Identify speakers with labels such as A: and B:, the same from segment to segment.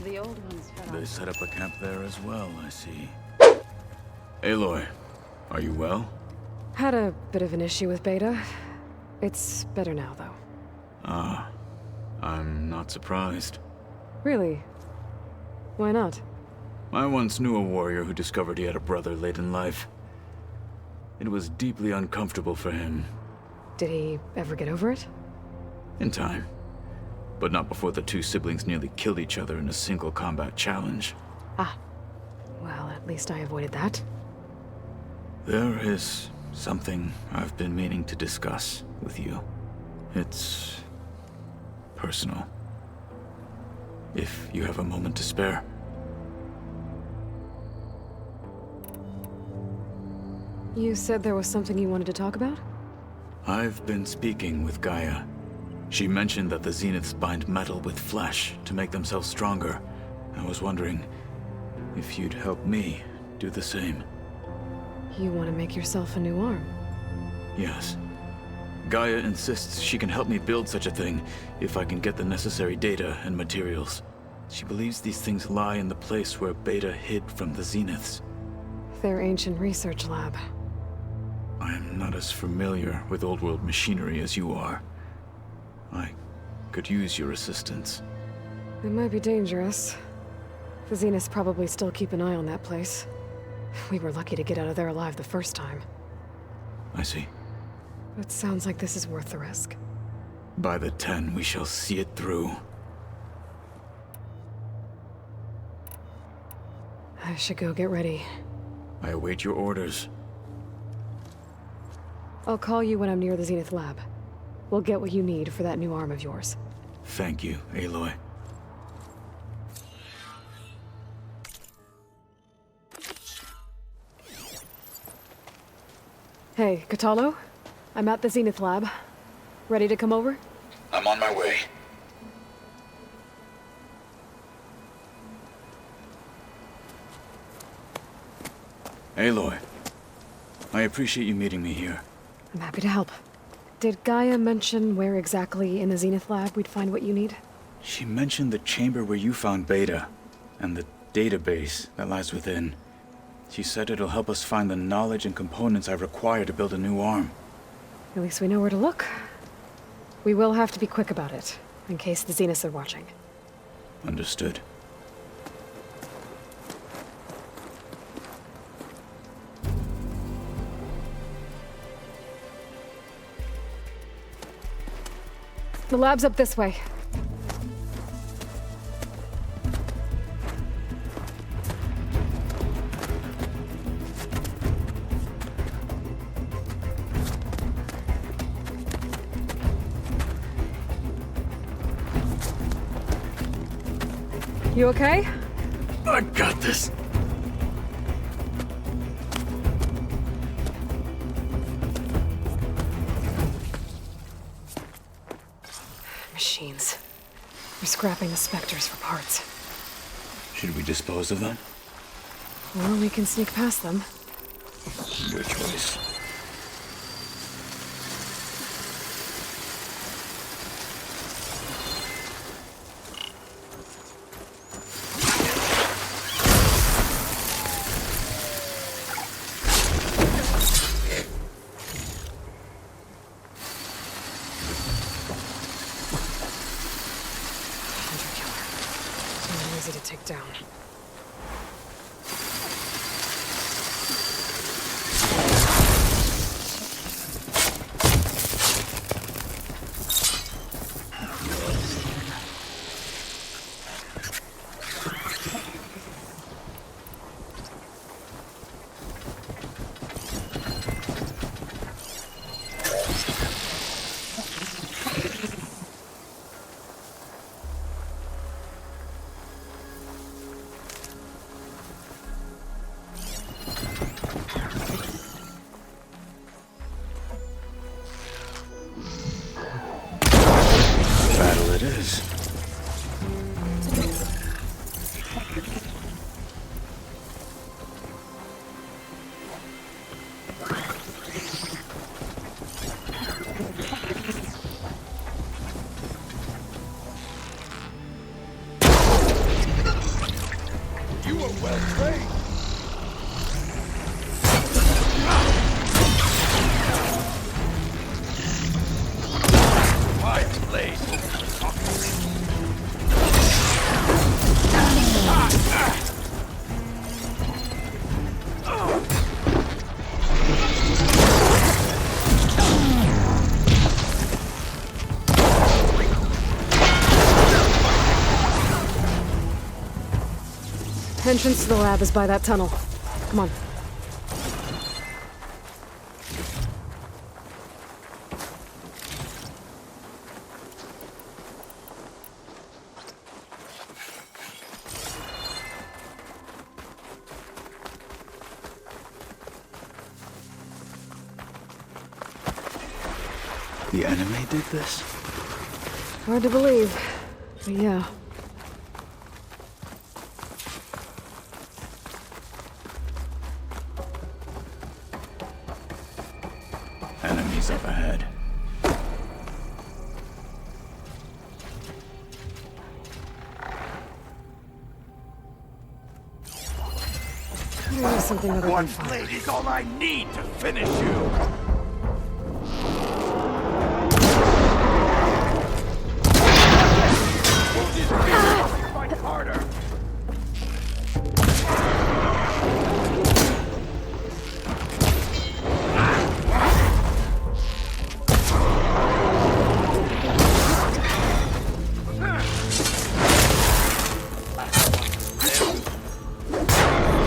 A: The old ones fed
B: They
A: on.
B: set up a camp there as well, I see. Aloy, are you well?
C: Had a bit of an issue with Beta. It's better now, though.
B: Ah, I'm not surprised.
C: Really? Why not?
B: I once knew a warrior who discovered he had a brother late in life. It was deeply uncomfortable for him.
C: Did he ever get over it?
B: In time. But not before the two siblings nearly killed each other in a single combat challenge.
C: Ah. Well, at least I avoided that.
B: There is something I've been meaning to discuss with you. It's personal. If you have a moment to spare.
C: You said there was something you wanted to talk about?
B: I've been speaking with Gaia. She mentioned that the Zeniths bind metal with flesh to make themselves stronger. I was wondering if you'd help me do the same.
C: You want to make yourself a new arm?
B: Yes. Gaia insists she can help me build such a thing if I can get the necessary data and materials. She believes these things lie in the place where Beta hid from the Zeniths.
C: Their ancient research lab.
B: I am not as familiar with old-world machinery as you are. I could use your assistance.
C: It might be dangerous. The Zeniths probably still keep an eye on that place. We were lucky to get out of there alive the first time.
B: I see.
C: It sounds like this is worth the risk.
B: By the 10, we shall see it through.
C: I should go get ready.
B: I await your orders.
C: I'll call you when I'm near the Zenith lab. We'll get what you need for that new arm of yours.
B: Thank you, Aloy.
C: Hey, Katalo? I'm at the Zenith lab. Ready to come over?
B: I'm on my way. Aloy, I appreciate you meeting me here.
C: I'm happy to help. Did Gaia mention where exactly in the Zenith lab we'd find what you need?
B: She mentioned the chamber where you found Beta, and the database that lies within. She said it'll help us find the knowledge and components I require to build a new arm.
C: At least we know where to look. We will have to be quick about it, in case the Zeniths are watching.
B: Understood.
C: The lab's up this way. You okay?
B: I got this.
C: Machines. They're scrapping the Spectres for parts.
B: Should we dispose of them?
C: Or we can sneak past them.
B: Your choice.
C: Easy to take down.
A: You were well trained. My blade will talk to me.
C: Entrance to the lab is by that tunnel. Come on.
B: The enemy did this?
C: Hard to believe, but yeah.
B: Enemies up ahead.
C: Maybe something other
A: One
C: than fire.
A: blade is all I need to finish you. Fight harder.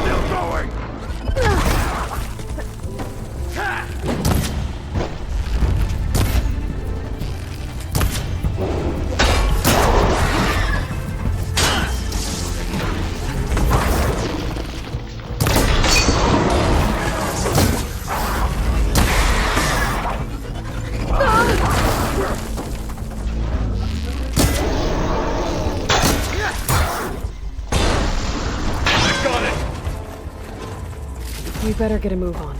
A: Still going.
C: We better get a move on.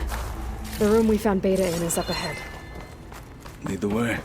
C: The room we found Beta in is up ahead.
B: Lead the way.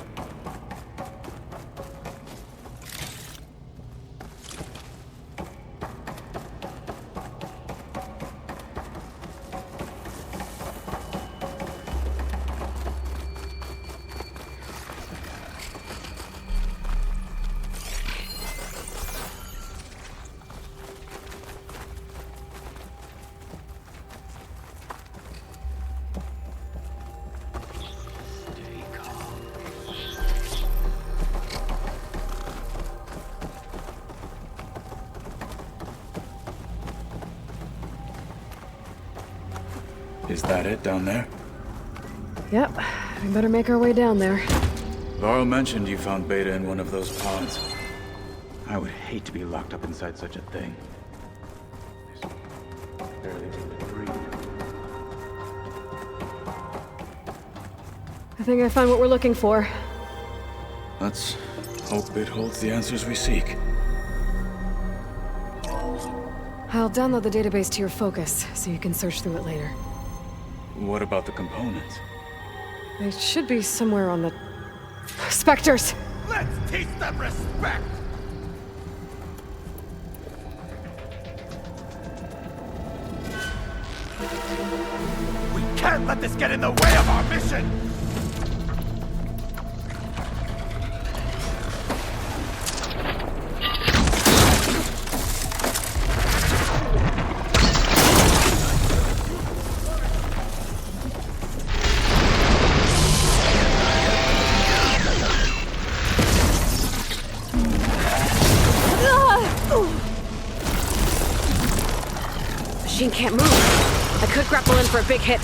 B: Is that it down there?
C: Yep, we better make our way down there.
B: Varl mentioned you found Beta in one of those pods. I would hate to be locked up inside such a thing. Barely able to breathe.
C: I think I found what we're looking for.
B: Let's hope it holds the answers we seek.
C: I'll download the database to your Focus, so you can search through it later.
B: What about the components?
C: They should be somewhere on the... Spectres!
A: Let's teach them respect. We can't let this get in the way of our mission.
C: Machine can't move. I could grapple in for a big hit.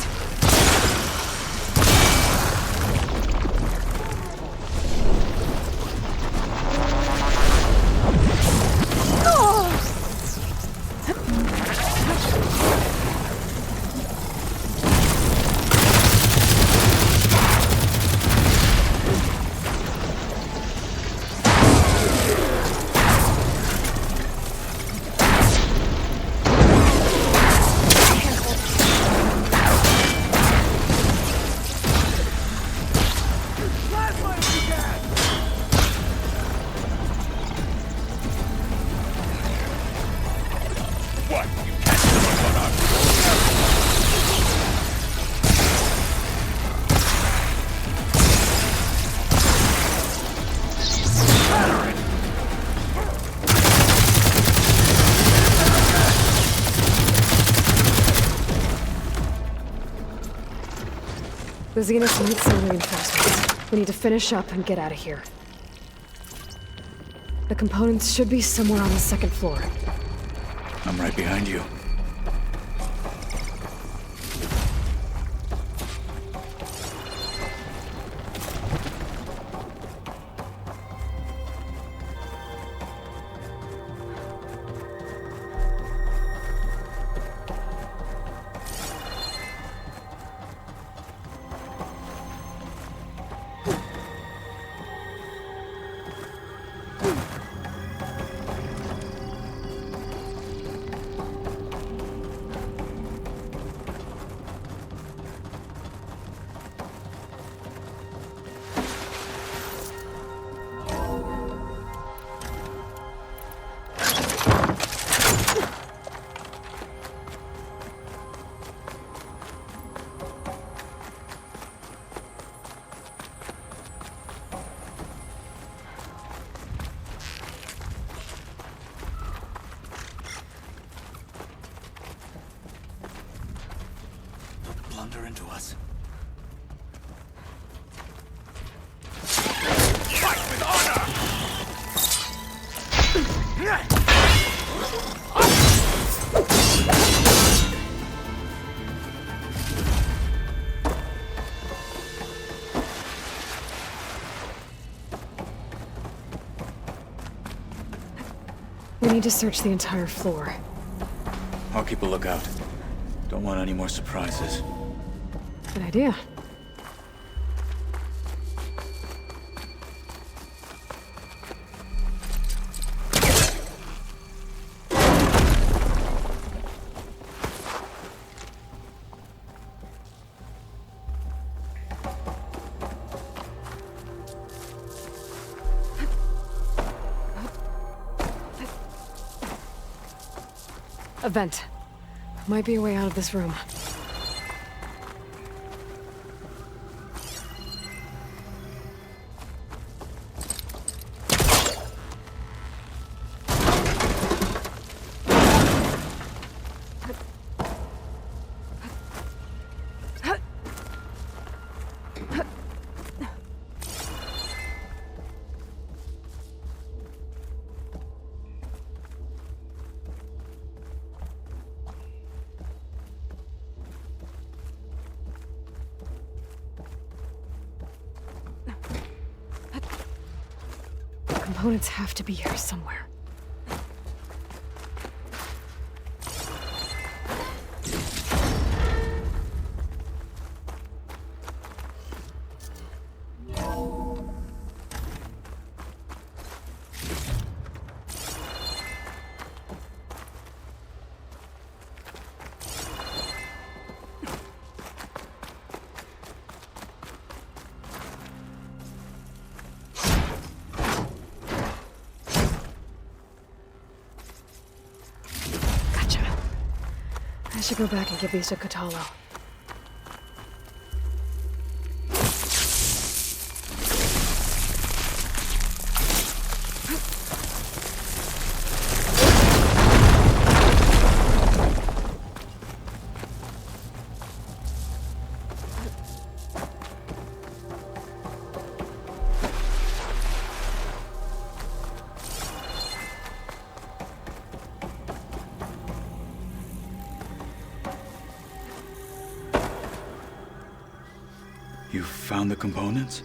C: The Zenith needs some reinforcements. We need to finish up and get out of here. The components should be somewhere on the second floor.
B: I'm right behind you. Blunder into us.
A: Fight with honor!
C: We need to search the entire floor.
B: I'll keep a lookout. Don't want any more surprises.
C: Good idea. A vent. Might be a way out of this room. Components have to be here somewhere. I should go back and give these to Katalo.
B: You found the components?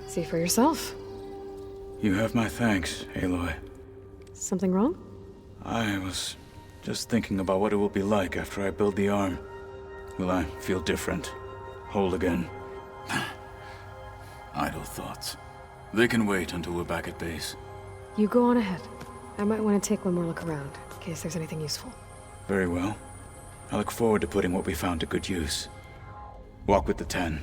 C: See for yourself.
B: You have my thanks, Aloy.
C: Something wrong?
B: I was just thinking about what it will be like after I build the arm. Will I feel different? Whole again? Idle thoughts. They can wait until we're back at base.
C: You go on ahead. I might want to take one more look around, in case there's anything useful.
B: Very well. I look forward to putting what we found to good use. Walk with the 10.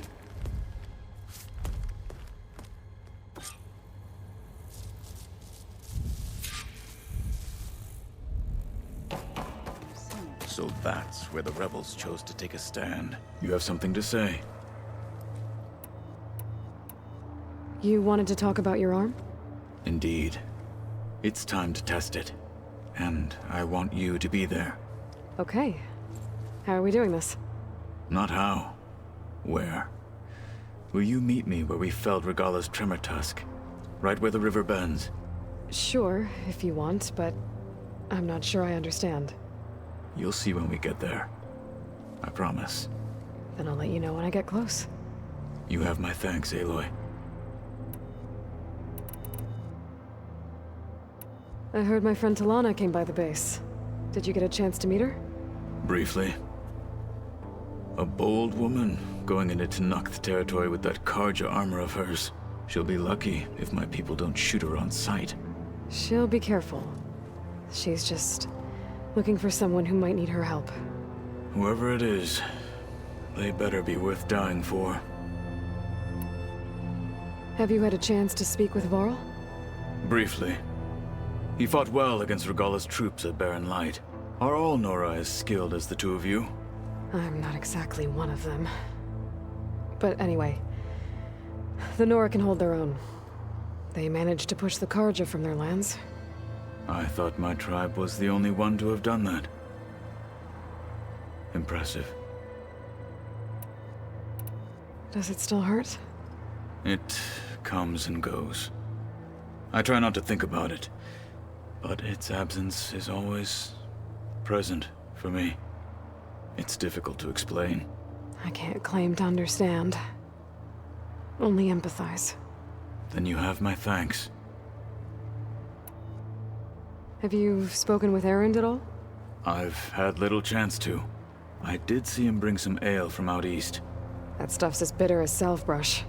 B: So that's where the rebels chose to take a stand. You have something to say?
C: You wanted to talk about your arm?
B: Indeed. It's time to test it. And I want you to be there.
C: Okay. How are we doing this?
B: Not how. Where. Will you meet me where we felled Regalla's tremor tusk? Right where the river bends?
C: Sure, if you want, but I'm not sure I understand.
B: You'll see when we get there. I promise.
C: Then I'll let you know when I get close.
B: You have my thanks, Aloy.
C: I heard my friend Talana came by the base. Did you get a chance to meet her?
B: Briefly. A bold woman going into Tenakth territory with that Karja armor of hers. She'll be lucky if my people don't shoot her on sight.
C: She'll be careful. She's just looking for someone who might need her help.
B: Whoever it is, they better be worth dying for.
C: Have you had a chance to speak with Varl?
B: Briefly. He fought well against Regalla's troops at Barren Light. Are all Nora as skilled as the two of you?
C: I'm not exactly one of them. But anyway, the Nora can hold their own. They managed to push the Karja from their lands.
B: I thought my tribe was the only one to have done that. Impressive.
C: Does it still hurt?
B: It comes and goes. I try not to think about it, but its absence is always present for me. It's difficult to explain.
C: I can't claim to understand. Only empathize.
B: Then you have my thanks.
C: Have you spoken with Erend at all?
B: I've had little chance to. I did see him bring some ale from out east.
C: That stuff's as bitter as self-brush.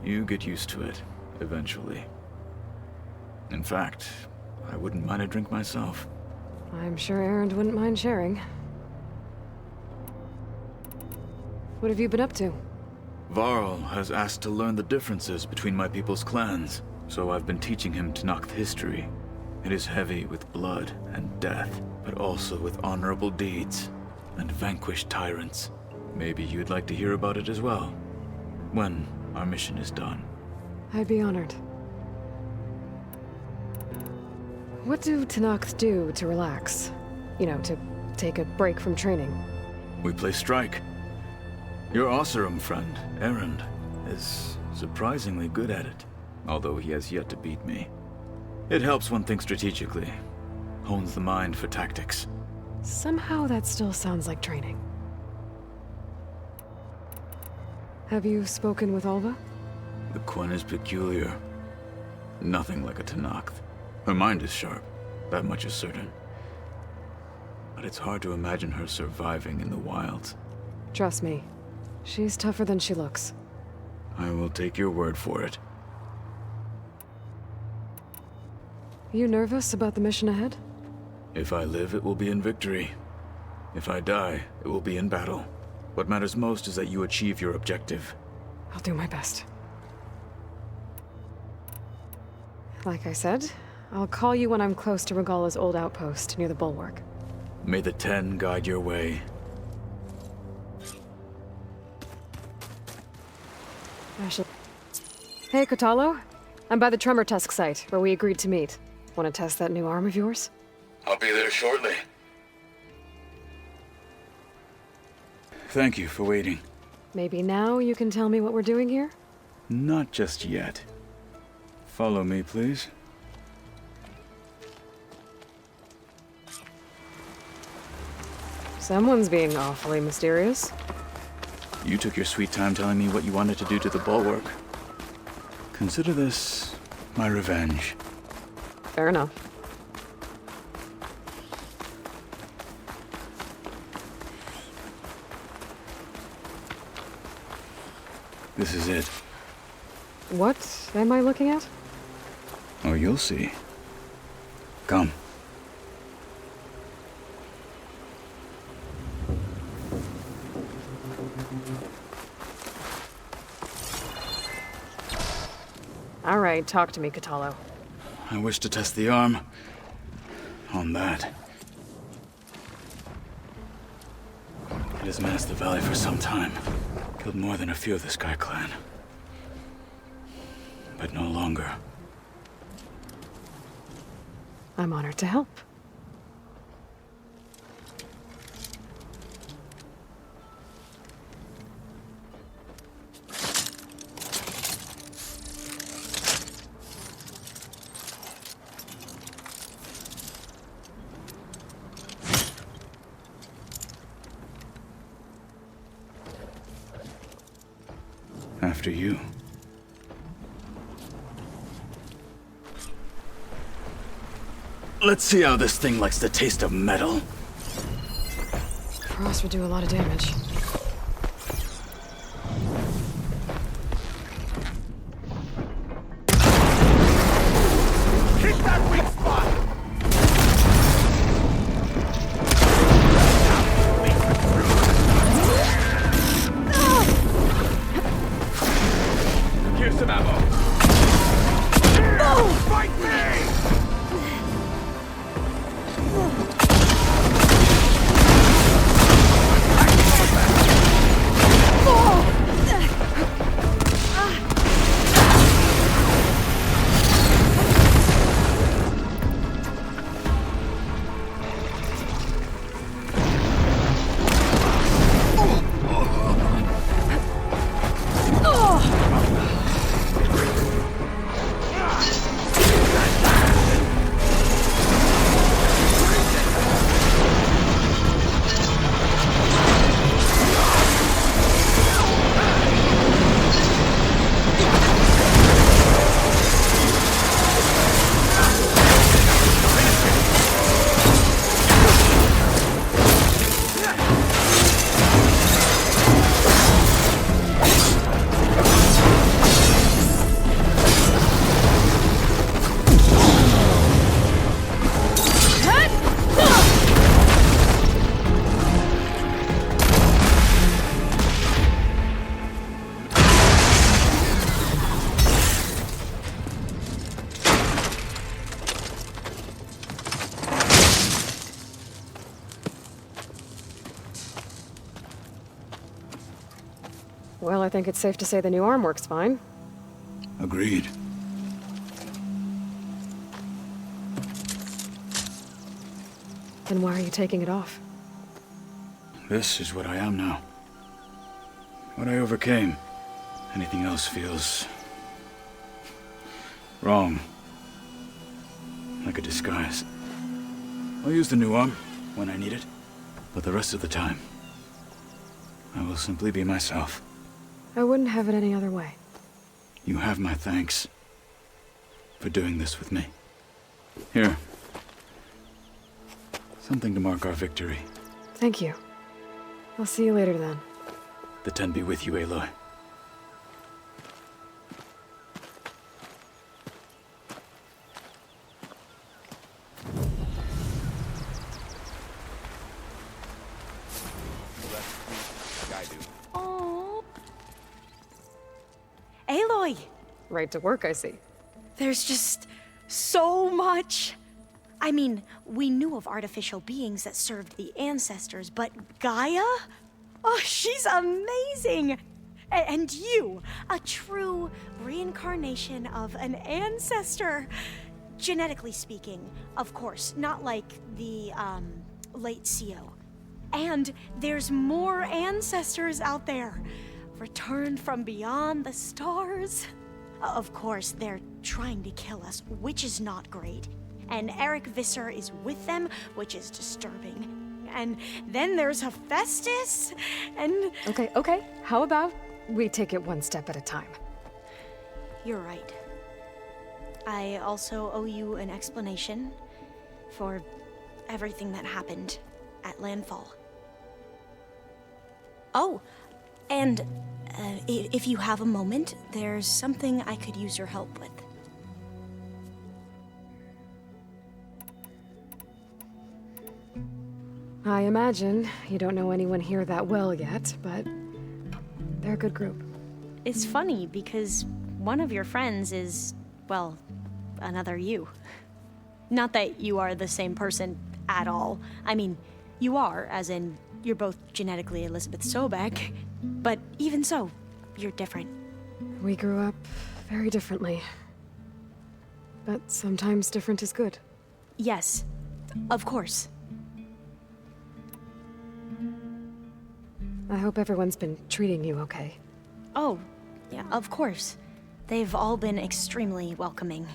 B: You get used to it, eventually. In fact, I wouldn't mind a drink myself.
C: I'm sure Erend wouldn't mind sharing. What have you been up to?
B: Varl has asked to learn the differences between my people's clans, so I've been teaching him Tenakth history. It is heavy with blood and death, but also with honorable deeds and vanquished tyrants. Maybe you'd like to hear about it as well, when our mission is done.
C: I'd be honored. What do Tenakth do to relax? You know, to take a break from training?
B: We play strike. Your Oseram friend, Erend, is surprisingly good at it, although he has yet to beat me. It helps one think strategically, hones the mind for tactics.
C: Somehow that still sounds like training. Have you spoken with Alva?
B: The Quen is peculiar. Nothing like a Tenakth. Her mind is sharp, that much is certain. But it's hard to imagine her surviving in the wilds.
C: Trust me, she's tougher than she looks.
B: I will take your word for it.
C: You nervous about the mission ahead?
B: If I live, it will be in victory. If I die, it will be in battle. What matters most is that you achieve your objective.
C: I'll do my best. Like I said, I'll call you when I'm close to Regalla's old outpost near the bulwark.
B: May the Ten guide your way.
C: I shall... Hey, Kotalo. I'm by the Tremor Tusk site, where we agreed to meet. Want to test that new arm of yours?
B: I'll be there shortly. Thank you for waiting.
C: Maybe now you can tell me what we're doing here?
B: Not just yet. Follow me, please.
C: Someone's being awfully mysterious.
B: You took your sweet time telling me what you wanted to do to the bulwark. Consider this my revenge.
C: Fair enough.
B: This is it.
C: What am I looking at?
B: Oh, you'll see. Come.
C: All right, talk to me, Kotalo.
B: I wish to test the arm on that. It has menaced the valley for some time. Killed more than a few of the Sky Clan. But no longer.
C: I'm honored to help.
B: after you. Let's see how this thing likes the taste of metal.
C: Frost would do a lot of damage.
A: Hit that weak spot! Here's some ammo. Here, fight me!
C: Well, I think it's safe to say the new arm works fine.
B: Agreed.
C: Then why are you taking it off?
B: This is what I am now. What I overcame. Anything else feels... wrong. Like a disguise. I'll use the new arm when I need it, but the rest of the time, I will simply be myself.
C: I wouldn't have it any other way.
B: You have my thanks for doing this with me. Here. Something to mark our victory.
C: Thank you. I'll see you later then.
B: The 10 be with you, Aloy.
D: Oh, Aloy!
C: Right to work, I see.
D: There's just so much. I mean, we knew of artificial beings that served the ancestors, but Gaia? Oh, she's amazing! And you, a true reincarnation of an ancestor. Genetically speaking, of course, not like the, late CO. And there's more ancestors out there, returned from beyond the stars. Of course, they're trying to kill us, which is not great. And Eric Visser is with them, which is disturbing. And then there's Hephaestus, and...
C: Okay. How about we take it one step at a time?
D: You're right. I also owe you an explanation for everything that happened at Landfall. Oh, and if you have a moment, there's something I could use your help with.
C: I imagine you don't know anyone here that well yet, but they're a good group.
D: It's funny because one of your friends is, well, another you. Not that you are the same person at all. I mean, you are, as in, you're both genetically Elizabeth Sobek, but even so, you're different.
C: We grew up very differently. But sometimes different is good.
D: Yes, of course.
C: I hope everyone's been treating you okay.
D: Oh, yeah, of course. They've all been extremely welcoming.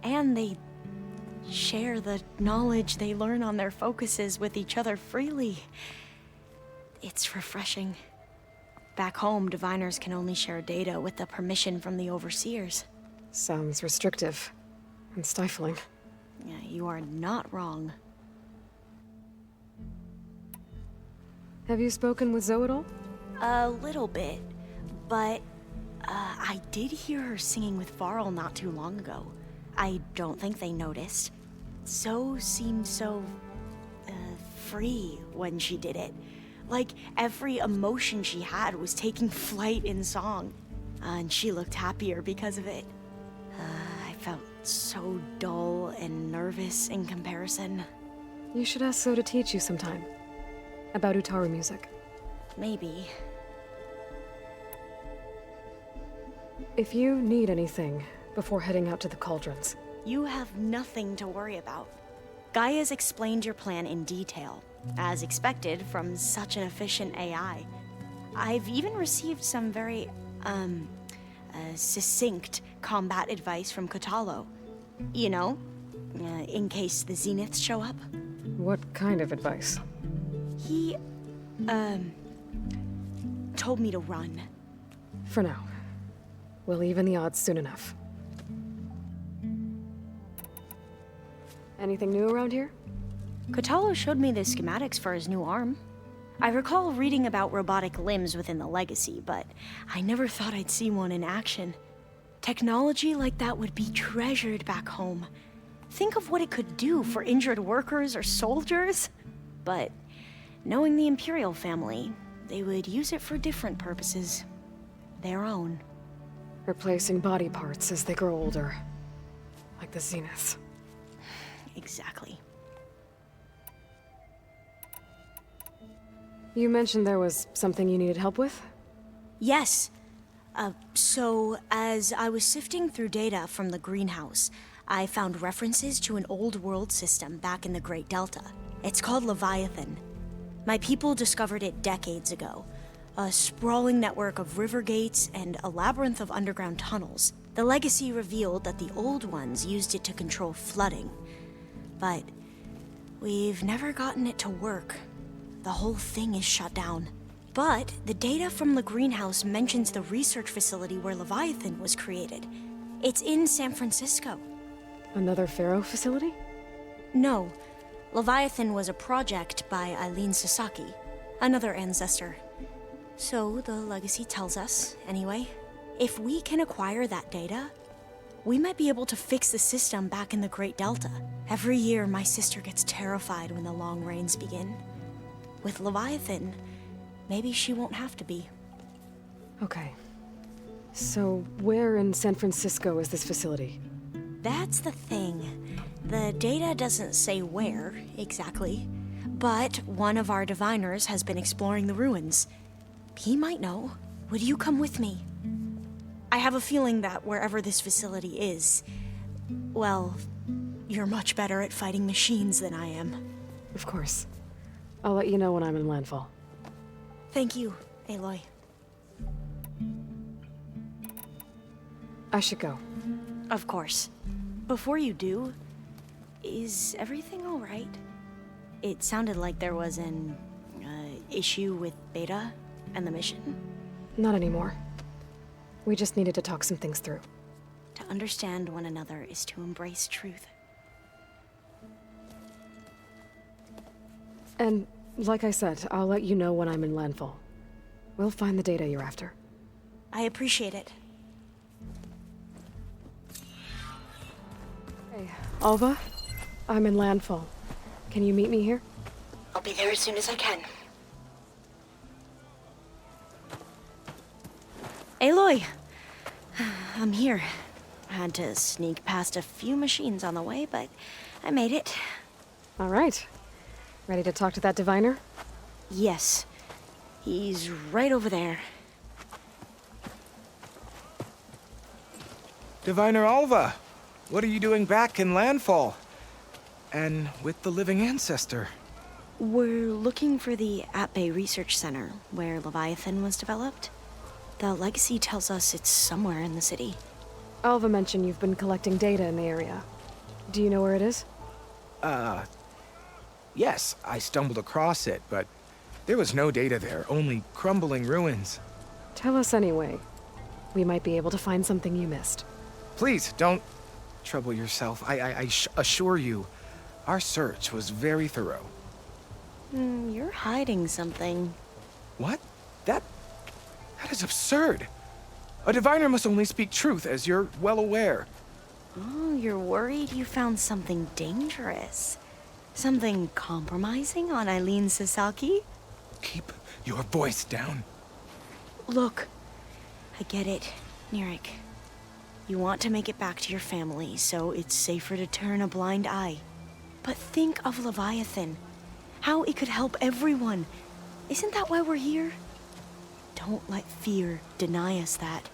D: And they share the knowledge they learn on their focuses with each other freely. It's refreshing. Back home, diviners can only share data with the permission from the overseers.
C: Sounds restrictive and stifling.
D: Yeah, you are not wrong.
C: Have you spoken with Zoe at all?
D: A little bit, but I did hear her singing with Varl not too long ago. I don't think they noticed. Zoe seemed so free when she did it. Like every emotion she had was taking flight in song. And she looked happier because of it. I felt so dull and nervous in comparison.
C: You should ask Zoe to teach you sometime. About Utaru music.
D: Maybe.
C: If you need anything before heading out to the cauldrons.
D: You have nothing to worry about. Gaia's explained your plan in detail, as expected from such an efficient AI. I've even received some very, succinct combat advice from Kotalo. You know, in case the Zeniths show up.
C: What kind of advice?
D: He, told me to run.
C: For now. We'll even the odds soon enough. Anything new around here?
D: Kotalo showed me the schematics for his new arm. I recall reading about robotic limbs within the Legacy, but I never thought I'd see one in action. Technology like that would be treasured back home. Think of what it could do for injured workers or soldiers. But knowing the Imperial family, they would use it for different purposes. Their own.
C: Replacing body parts as they grow older. Like the Zeniths.
D: Exactly.
C: You mentioned there was something you needed help with?
D: Yes. So, as I was sifting through data from the greenhouse, I found references to an old world system back in the Great Delta. It's called Leviathan. My people discovered it decades ago. A sprawling network of river gates and a labyrinth of underground tunnels. The Legacy revealed that the old ones used it to control flooding. But we've never gotten it to work. The whole thing is shut down. But the data from the greenhouse mentions the research facility where Leviathan was created. It's in San Francisco.
C: Another Pharaoh facility?
D: No. Leviathan was a project by Eileen Sasaki, another ancestor. So the Legacy tells us, anyway, if we can acquire that data, we might be able to fix the system back in the Great Delta. Every year, my sister gets terrified when the long rains begin. With Leviathan, maybe she won't have to be.
C: Okay. So, where in San Francisco is this facility?
D: That's the thing. The data doesn't say where, exactly. But one of our diviners has been exploring the ruins. He might know. Would you come with me? I have a feeling that wherever this facility is, well, you're much better at fighting machines than I am.
C: Of course. I'll let you know when I'm in landfall.
D: Thank you, Aloy.
C: I should go.
D: Of course. Before you do, is everything all right? It sounded like there was an issue with Beta and the mission.
C: Not anymore. We just needed to talk some things through.
D: To understand one another is to embrace truth.
C: And, like I said, I'll let you know when I'm in landfall. We'll find the data you're after.
D: I appreciate it.
C: Hey, Alva? I'm in landfall. Can you meet me here?
D: I'll be there as soon as I can. Aloy! I'm here. I had to sneak past a few machines on the way, but I made it.
C: All right. Ready to talk to that diviner?
D: Yes. He's right over there.
E: Diviner Alva, what are you doing back in landfall? And with the living ancestor?
D: We're looking for the At-Bay Research Center, where Leviathan was developed. The Legacy tells us it's somewhere in the city.
C: Alva mentioned you've been collecting data in the area. Do you know where it is?
E: Yes, I stumbled across it, but there was no data there, only crumbling ruins.
C: Tell us anyway. We might be able to find something you missed.
E: Please, don't trouble yourself. I assure you, our search was very thorough.
D: You're hiding something.
E: What? That is absurd. A diviner must only speak truth, as you're well aware.
D: Oh, you're worried you found something dangerous. Something compromising on Eileen Sasaki?
E: Keep your voice down.
D: Look, I get it, Nirik. You want to make it back to your family, so it's safer to turn a blind eye. But think of Leviathan. How it could help everyone. Isn't that why we're here? Don't let fear deny us that.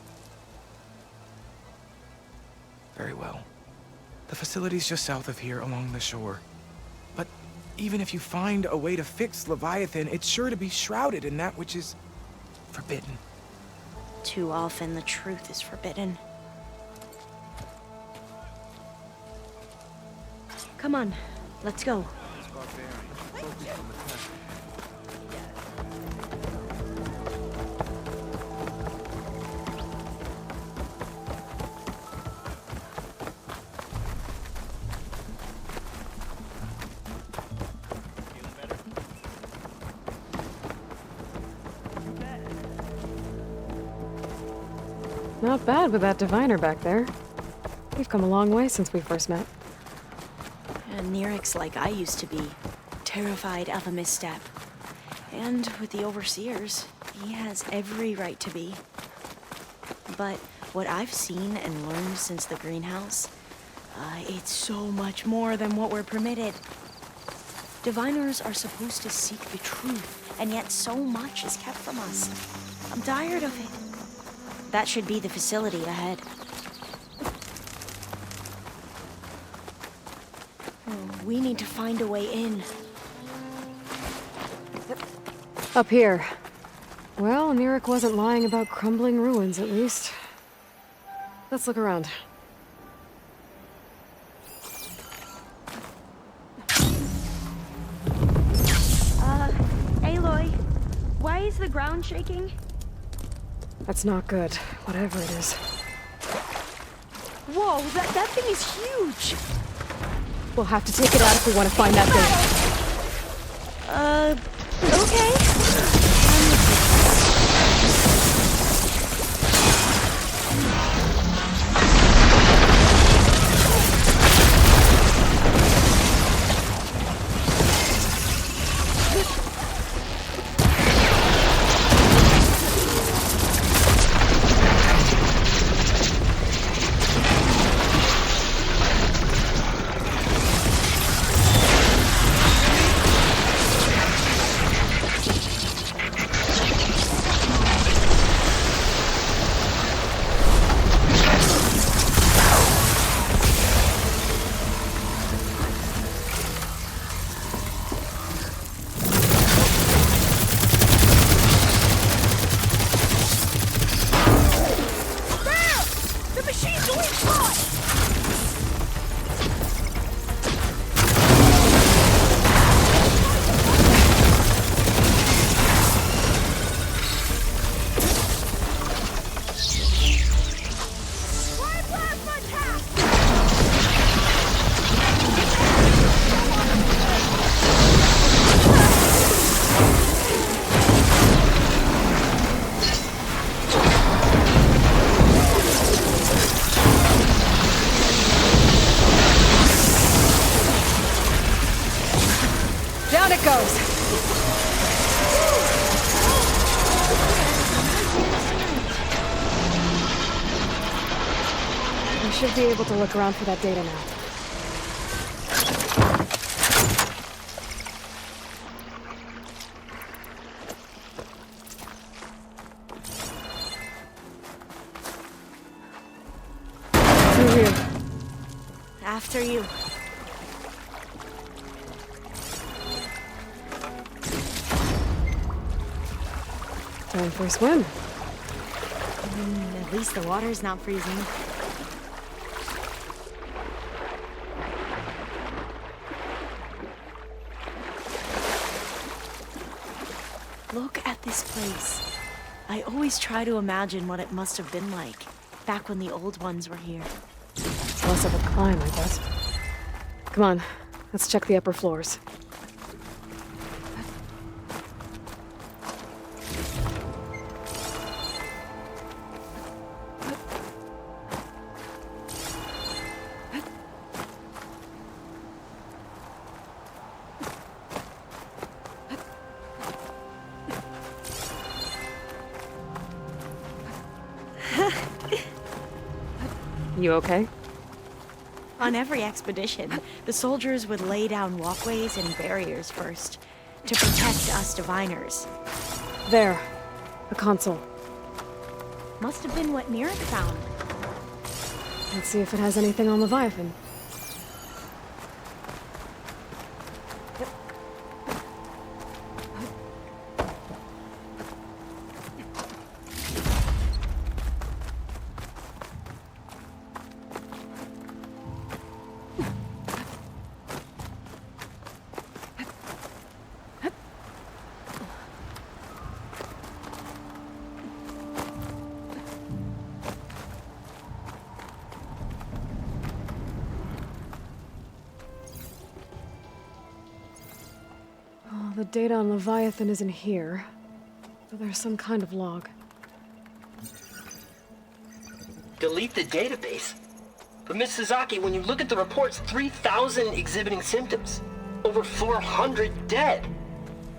E: Very well. The facility's just south of here, along the shore. But even if you find a way to fix Leviathan, it's sure to be shrouded in that which is forbidden.
D: Too often the truth is forbidden. Come on, let's go.
C: Not bad with that diviner back there. We've come a long way since we first met.
D: And Nirik's like I used to be, terrified of a misstep. And with the overseers, he has every right to be. But what I've seen and learned since the greenhouse, it's so much more than what we're permitted. Diviners are supposed to seek the truth, and yet so much is kept from us. I'm tired of it. That should be the facility ahead. We need to find a way in.
C: Up here. Well, Nirik wasn't lying about crumbling ruins, at least. Let's look around.
D: Aloy, why is the ground shaking?
C: That's not good, whatever it is.
D: Whoa, that thing is huge!
C: We'll have to take it out if we want to find that thing.
D: Okay.
C: Down it goes! We should be able to look around for that data now. Through here.
D: After you.
C: Time for a swim.
D: At least the water's not freezing. Look at this place. I always try to imagine what it must have been like, back when the old ones were here.
C: It's less of a climb, I guess. Come on, let's check the upper floors. You okay?
D: On every expedition, the soldiers would lay down walkways and barriers first, to protect us diviners.
C: There. The console.
D: Must have been what Nirik found.
C: Let's see if it has anything on Leviathan. The data on Leviathan isn't here, but there's some kind of log.
F: Delete the database? But Miss Sasaki, when you look at the reports, 3,000 exhibiting symptoms. Over 400 dead.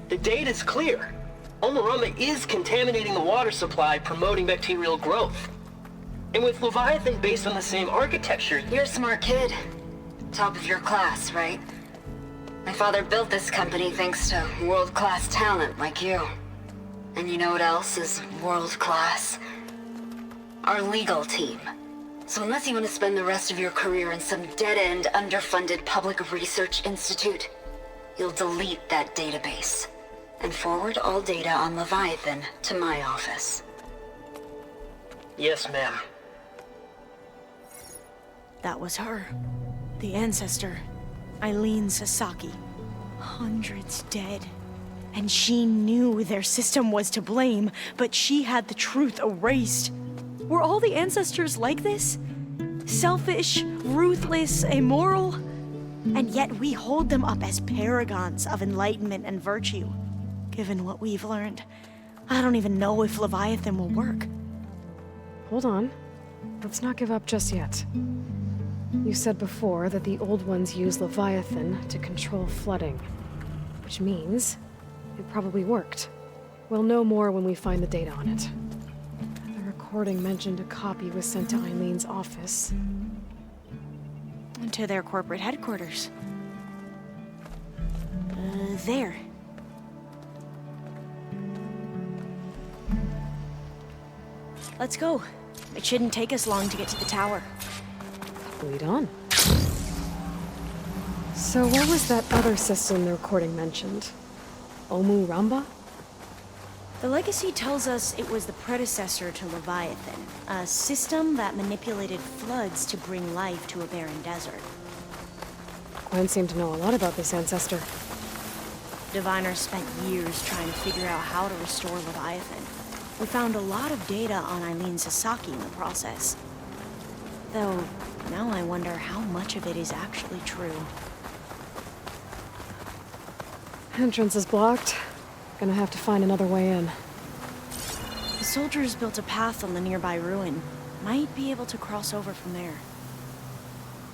F: The data's clear. Omarama is contaminating the water supply, promoting bacterial growth. And with Leviathan based on the same architecture...
G: You're a smart kid. Top of your class, right? My father built this company thanks to world-class talent like you. And you know what else is world-class? Our legal team. So unless you want to spend the rest of your career in some dead-end, underfunded public research institute, you'll delete that database and forward all data on Leviathan to my office.
F: Yes, ma'am.
D: That was her. The ancestor. Eileen Sasaki. Hundreds dead. And she knew their system was to blame, but she had the truth erased. Were all the ancestors like this? Selfish, ruthless, immoral? And yet we hold them up as paragons of enlightenment and virtue. Given what we've learned, I don't even know if Leviathan will work.
C: Hold on. Let's not give up just yet. You said before that the old ones use Leviathan to control flooding. Which means it probably worked. We'll know more when we find the data on it. The recording mentioned a copy was sent to Eileen's office.
D: To their corporate headquarters. There. Let's go. It shouldn't take us long to get to the tower.
C: Lead on. So what was that other system the recording mentioned? Omu Ramba?
D: The legacy tells us it was the predecessor to Leviathan, a system that manipulated floods to bring life to a barren desert.
C: Gwen seemed to know a lot about this ancestor.
D: Diviners spent years trying to figure out how to restore Leviathan. We found a lot of data on Eileen Sasaki in the process. Though, now I wonder how much of it is actually true.
C: Entrance is blocked. Gonna have to find another way in.
D: The soldiers built a path on the nearby ruin. Might be able to cross over from there.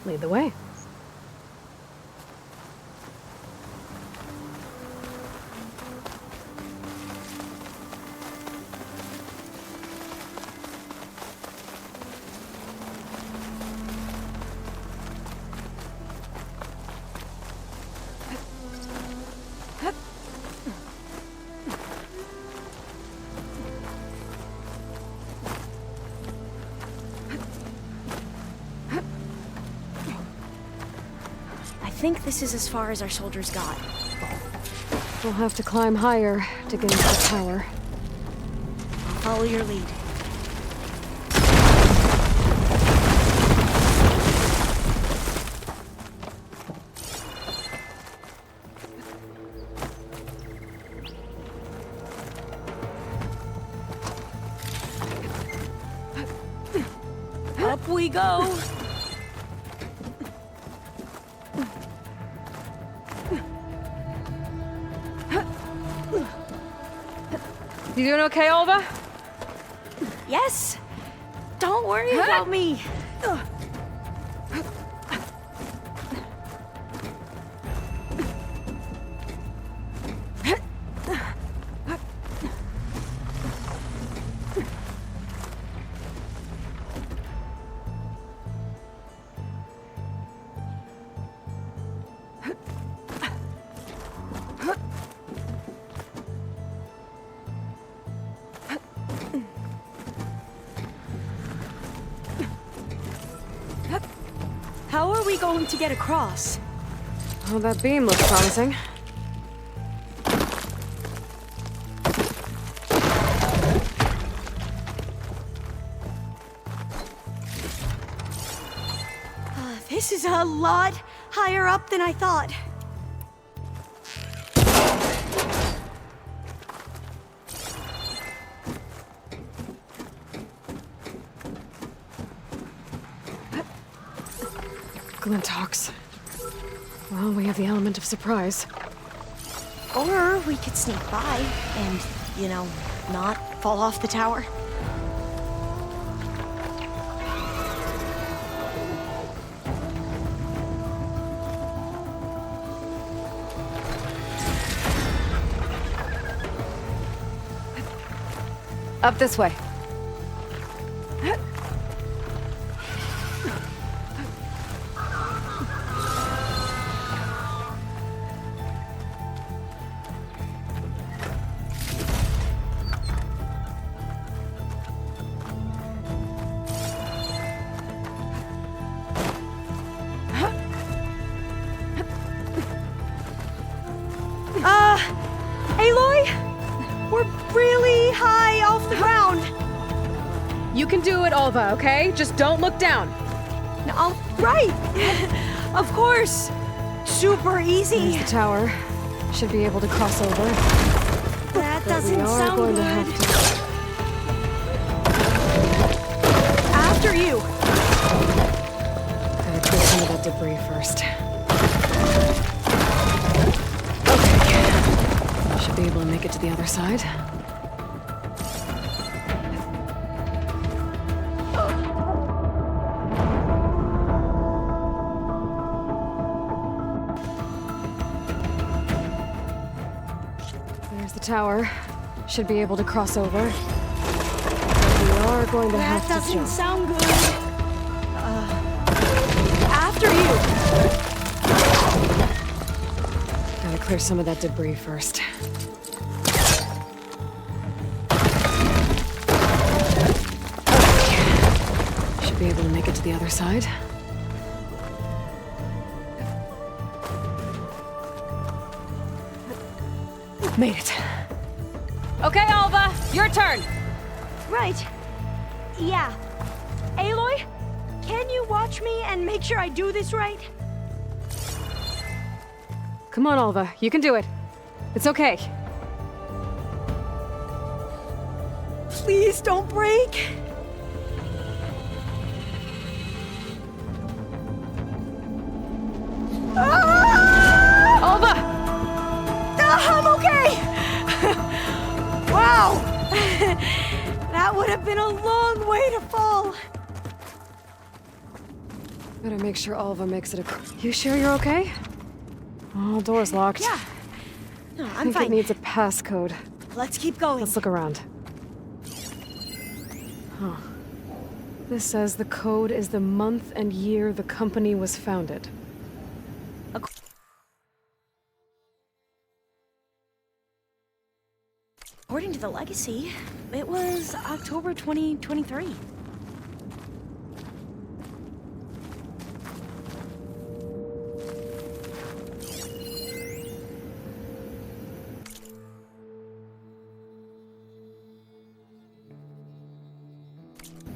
C: Lead the way.
D: I think this is as far as our soldiers got.
C: We'll have to climb higher to get into the tower.
D: Follow your lead. we go.
C: You doing okay, Olva?
D: Yes. Don't worry about me. How are we going to get across?
C: Oh, that beam looks promising.
D: This is a lot higher up than I thought.
C: Glintox. Well, we have the element of surprise.
D: Or we could sneak by and, you know, not fall off the tower.
C: Up this way.
D: Aloy? We're really high off the ground.
C: You can do it, Olva, okay? Just don't look down.
D: All right. Of course. Super easy.
C: There's the tower. Should be able to cross over.
D: That
C: But
D: doesn't
C: we are
D: sound
C: going
D: good.
C: to have to...
D: After you.
C: Gotta clear some of that debris first. Okay. Should be able to make it to the other side. There's the tower. Should be able to cross over. But we are going to
D: That
C: have to
D: doesn't
C: jump.
D: sound good. After you.
C: Gotta clear some of that debris first. Okay. Should be able to make it to the other side. Made it. Okay, Alva, your turn.
D: Right. Yeah. Aloy, can you watch me and make sure I do this right?
C: Come on, Alva, you can do it. It's okay.
D: Please don't break.
C: Alva!
D: I'm okay! Wow! That would have been a long way to fall.
C: Better make sure Alva makes it across. You sure you're okay? Oh, door's locked.
D: Yeah. No,
C: I
D: I'm
C: think
D: fine.
C: it needs a passcode.
D: Let's keep going.
C: Let's look around. Huh. This says the code is the month and year the company was founded.
D: According to the legacy, it was October 2023.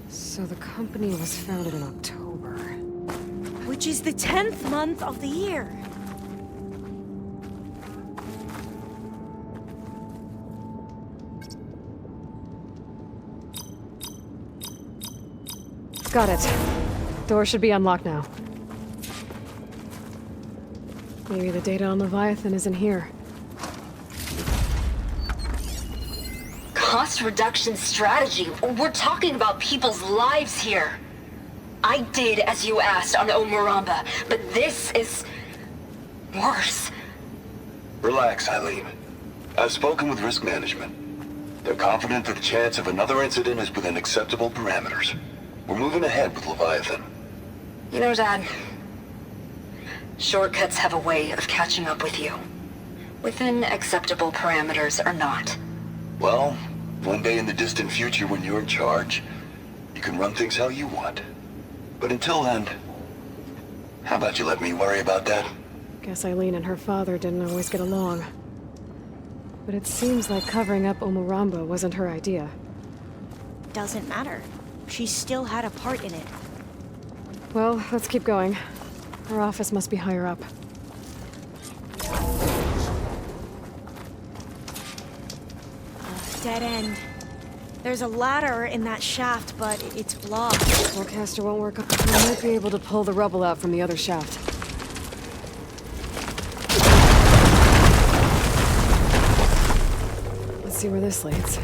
C: So the company was founded in October.
D: Which is the 10th month of the year.
C: Got it. Door should be unlocked now. Maybe the data on Leviathan isn't here.
G: Cost reduction strategy. We're talking about people's lives here. I did as you asked on Omuramba, but this is worse.
H: Relax, Eileen. I've spoken with risk management. They're confident that the chance of another incident is within acceptable parameters. We're moving ahead with Leviathan.
G: You know, Dad, shortcuts have a way of catching up with you. Within acceptable parameters or not.
H: Well, one day in the distant future when you're in charge, you can run things how you want. But until then, how about you let me worry about that?
C: Guess Eileen and her father didn't always get along. But it seems like covering up Omuramba wasn't her idea.
D: Doesn't matter. She still had a part in it.
C: Well, let's keep going. Her office must be higher up.
D: Dead end. There's a ladder in that shaft, but it's blocked.
C: Forecaster won't work. We might be able to pull the rubble out from the other shaft. Let's see where this leads.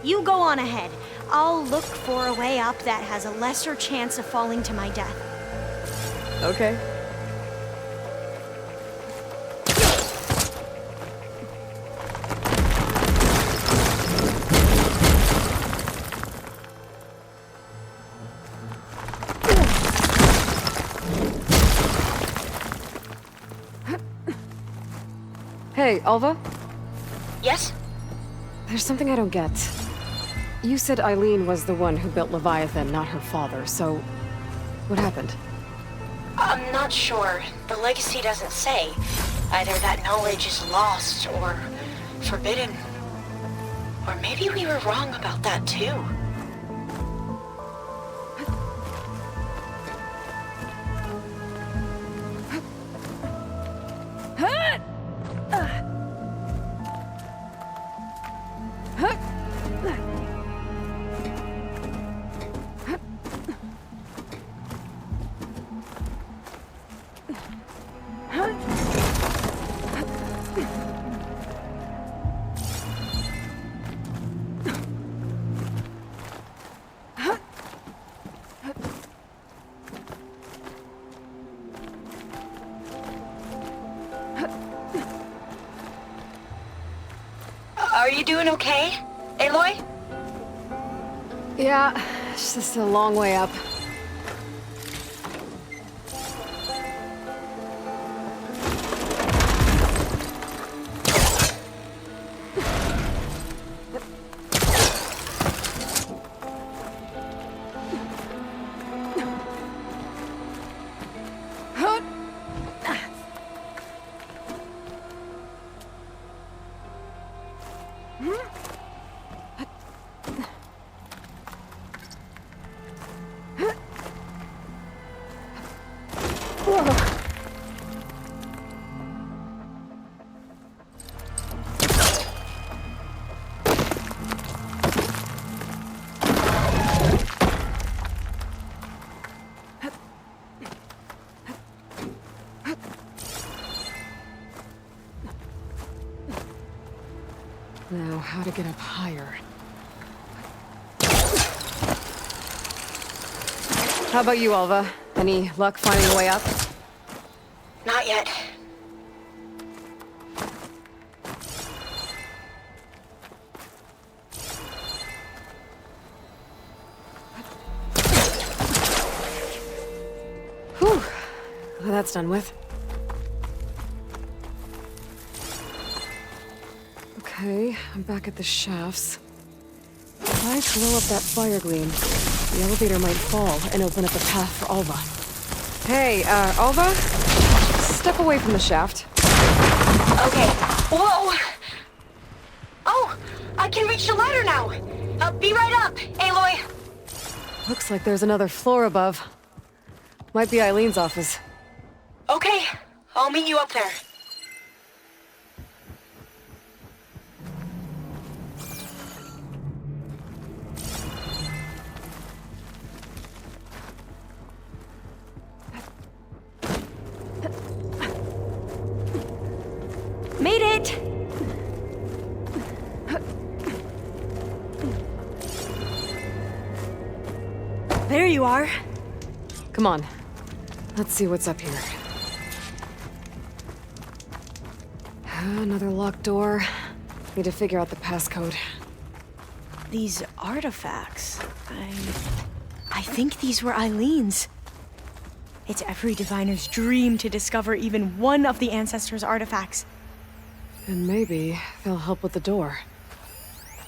D: You go on ahead. I'll look for a way up that has a lesser chance of falling to my death.
C: Okay. Hey, Alva?
D: Yes?
C: There's something I don't get. You said Eileen was the one who built Leviathan, not her father, so... what happened?
I: I'm not sure. The legacy doesn't say. Either that knowledge is lost or forbidden. Or maybe we were wrong about that too. Are you doing okay, Aloy?
C: Yeah, it's just a long way up. Now, how to get up higher? How about you, Alva? Any luck finding a way up?
I: Not yet.
C: Whew. Well, that's done with. Okay, I'm back at the shafts. If I blow up that fire gleam, the elevator might fall and open up a path for Alva. Hey, Alva? Step away from the shaft.
I: Okay. Whoa! Oh! I can reach the ladder now! I'll be right up, Aloy!
C: Looks like there's another floor above. Might be Eileen's office.
I: Okay, I'll meet you up there.
D: it! There you are.
C: Come on. Let's see what's up here. Another locked door. Need to figure out the passcode.
D: These artifacts, I think these were Eileen's. It's every diviner's dream to discover even one of the ancestors' artifacts.
C: And maybe they'll help with the door.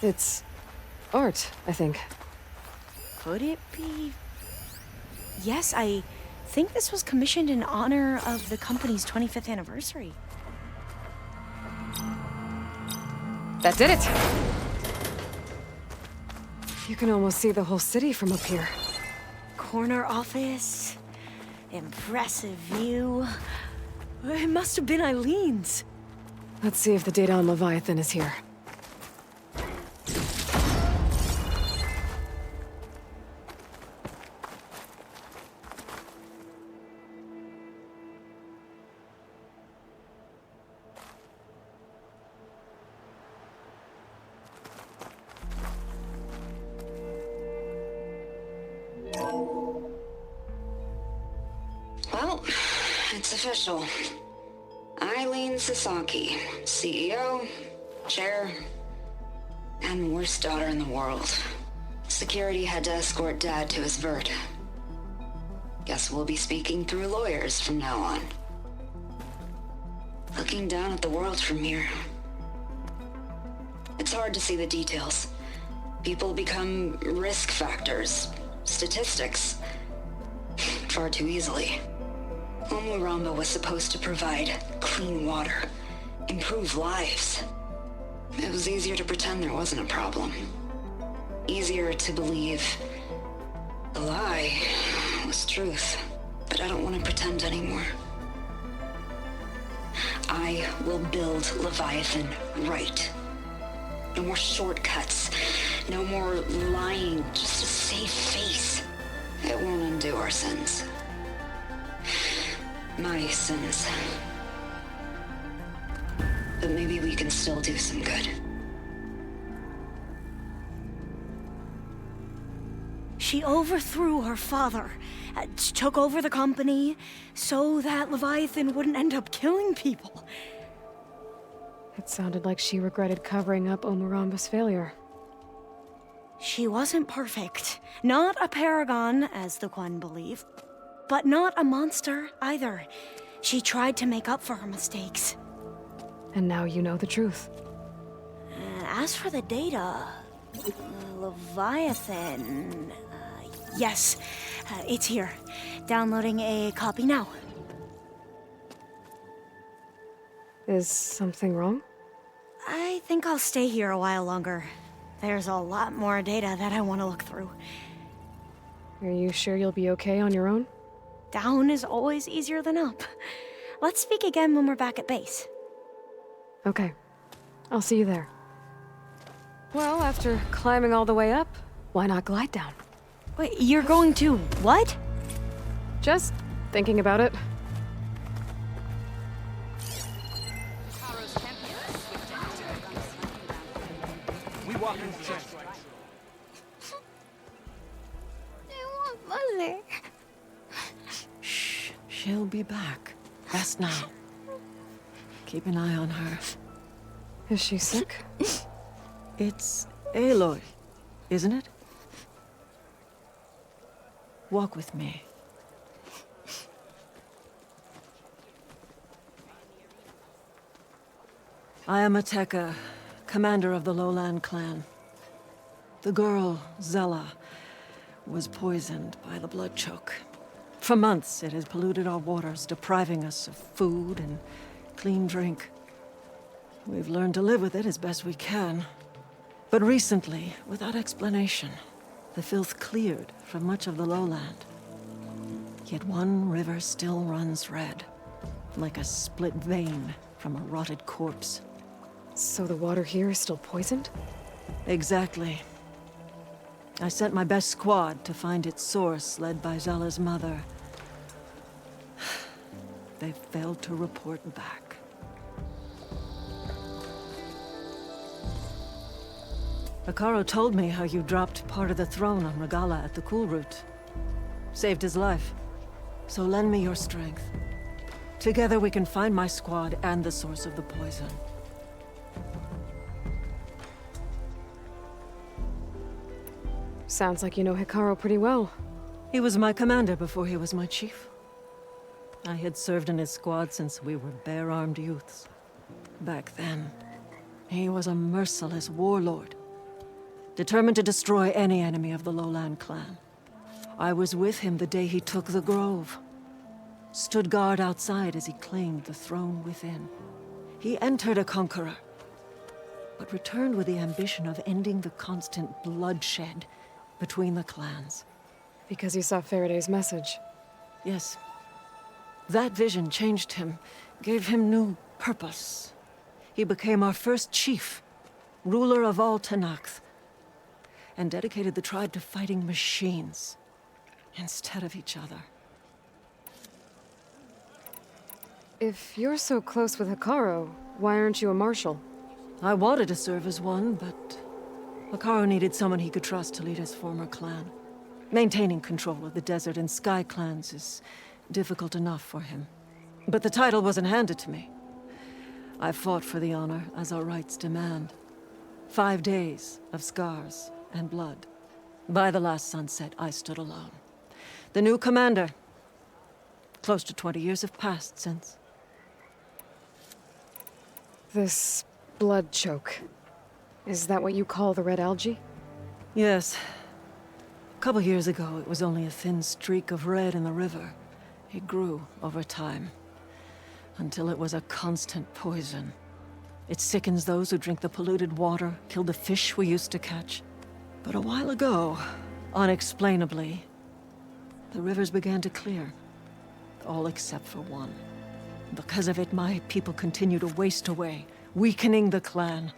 C: It's art, I think.
D: Could it be? Yes, I think this was commissioned in honor of the company's 25th anniversary.
C: That did it! You can almost see the whole city from up here.
D: Corner office, impressive view. It must have been Eileen's.
C: Let's see if the data on Leviathan is here.
G: Well, it's official. Eileen Sasaki, CEO, chair, and worst daughter in the world. Security had to escort Dad to his vert. Guess we'll be speaking through lawyers from now on. Looking down at the world from here. It's hard to see the details. People become risk factors, statistics, far too easily. Omuramba was supposed to provide clean water, improve lives. It was easier to pretend there wasn't a problem. Easier to believe the lie was truth. But I don't want to pretend anymore. I will build Leviathan right. No more shortcuts. No more lying just to save face. It won't undo our sins. My sins. But maybe we can still do some good.
D: She overthrew her father, took over the company, so that Leviathan wouldn't end up killing people.
C: It sounded like she regretted covering up Omuramba's failure.
D: She wasn't perfect. Not a paragon, as the Quan believe. But not a monster, either. She tried to make up for her mistakes.
C: And now you know the truth.
D: As for the data... Leviathan... yes, it's here. Downloading a copy now.
C: Is something wrong?
D: I think I'll stay here a while longer. There's a lot more data that I want to look through.
C: Are you sure you'll be okay on your own?
D: Down is always easier than up. Let's speak again when we're back at base.
C: Okay. I'll see you there. Well, after climbing all the way up, why not glide down?
D: Wait, you're going to what?
C: Just thinking about it.
E: We walk in the check.
J: I want Mother.
K: Shh. She'll be back. Rest now. Keep an eye on her.
C: Is she sick?
K: It's Aloy, isn't it? Walk with me. I am Ateka, commander of the Lowland clan. The girl, Zella, was poisoned by the blood choke. For months, it has polluted our waters, depriving us of food and clean drink. We've learned to live with it as best we can. But recently, without explanation, the filth cleared from much of the lowland. Yet one river still runs red, like a split vein from a rotted corpse.
C: So the water here is still poisoned?
K: Exactly. I sent my best squad to find its source, led by Zella's mother. They failed to report back. Hikaru told me how you dropped part of the throne on Regala at the Cool Route. Saved his life. So lend me your strength. Together we can find my squad and the source of the poison.
C: Sounds like you know Hikaru pretty well.
K: He was my commander before he was my chief. I had served in his squad since we were bare-armed youths. Back then, he was a merciless warlord, determined to destroy any enemy of the Lowland clan. I was with him the day he took the Grove. Stood guard outside as he claimed the throne within. He entered a conqueror, but returned with the ambition of ending the constant bloodshed between the clans.
C: Because you saw Faraday's message.
K: Yes. That vision changed him, gave him new purpose. He became our first chief, ruler of all Tenakth, and dedicated the tribe to fighting machines instead of each other.
C: If you're so close with Hikaru, why aren't you a marshal?
K: I wanted to serve as one, but Hikaru needed someone he could trust to lead his former clan. Maintaining control of the desert and sky clans is difficult enough for him. But the title wasn't handed to me. I fought for the honor as our rights demand. 5 days of scars and blood. By the last sunset, I stood alone. The new commander. Close to 20 years have passed since.
C: This blood choke. Is that what you call the red algae?
K: Yes. A couple years ago, it was only a thin streak of red in the river. It grew over time, until it was a constant poison. It sickens those who drink the polluted water, killed the fish we used to catch. But a while ago, unexplainably, the rivers began to clear. All except for one. Because of it, my people continue to waste away, weakening the clan.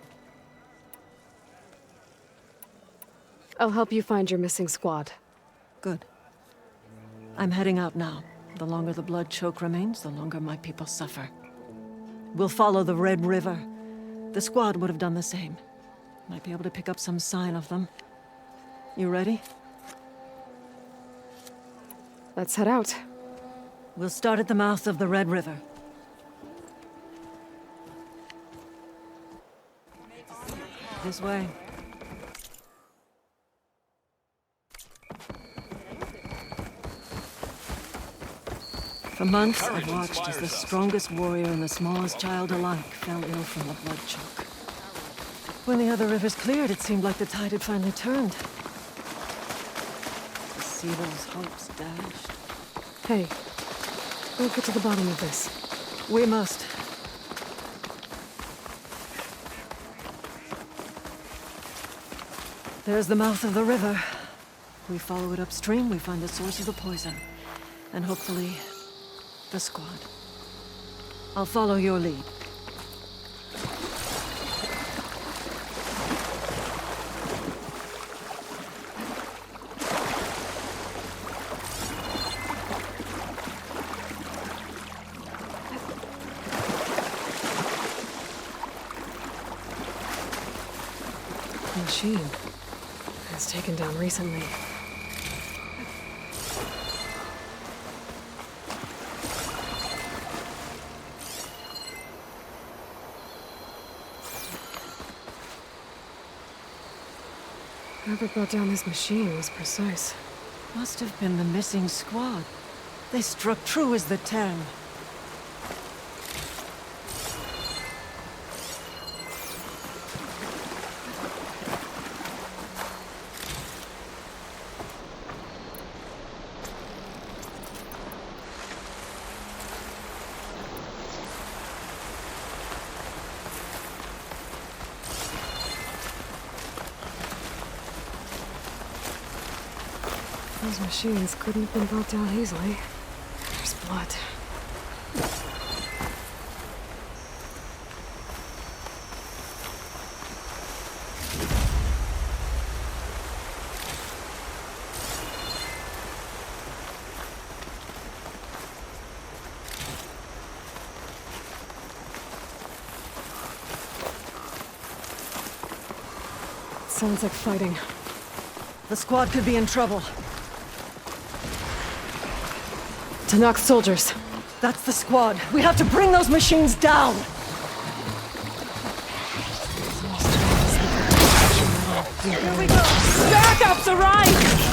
C: I'll help you find your missing squad.
K: Good. I'm heading out now. The longer the blood choke remains, the longer my people suffer. We'll follow the Red River. The squad would have done the same. Might be able to pick up some sign of them. You ready?
C: Let's head out.
K: We'll start at the mouth of the Red River. This way. For months, I've watched as the strongest warrior and the smallest child alike fell ill from the blood choke. When the other rivers cleared, it seemed like the tide had finally turned. To see those hopes dashed.
C: Hey, we'll get to the bottom of this.
K: We must. There's the mouth of the river. We follow it upstream, we find the source of the poison. And hopefully, the squad. I'll follow your lead.
C: Machine. It's taken down recently. Whoever brought down this machine was precise.
K: Must have been the missing squad. They struck true as the Terran.
C: Those machines couldn't have been brought down easily. There's blood. Sounds like fighting.
K: The squad could be in trouble.
C: To knock soldiers.
K: That's the squad. We have to bring those machines down! Here we go!
C: Backups arrive!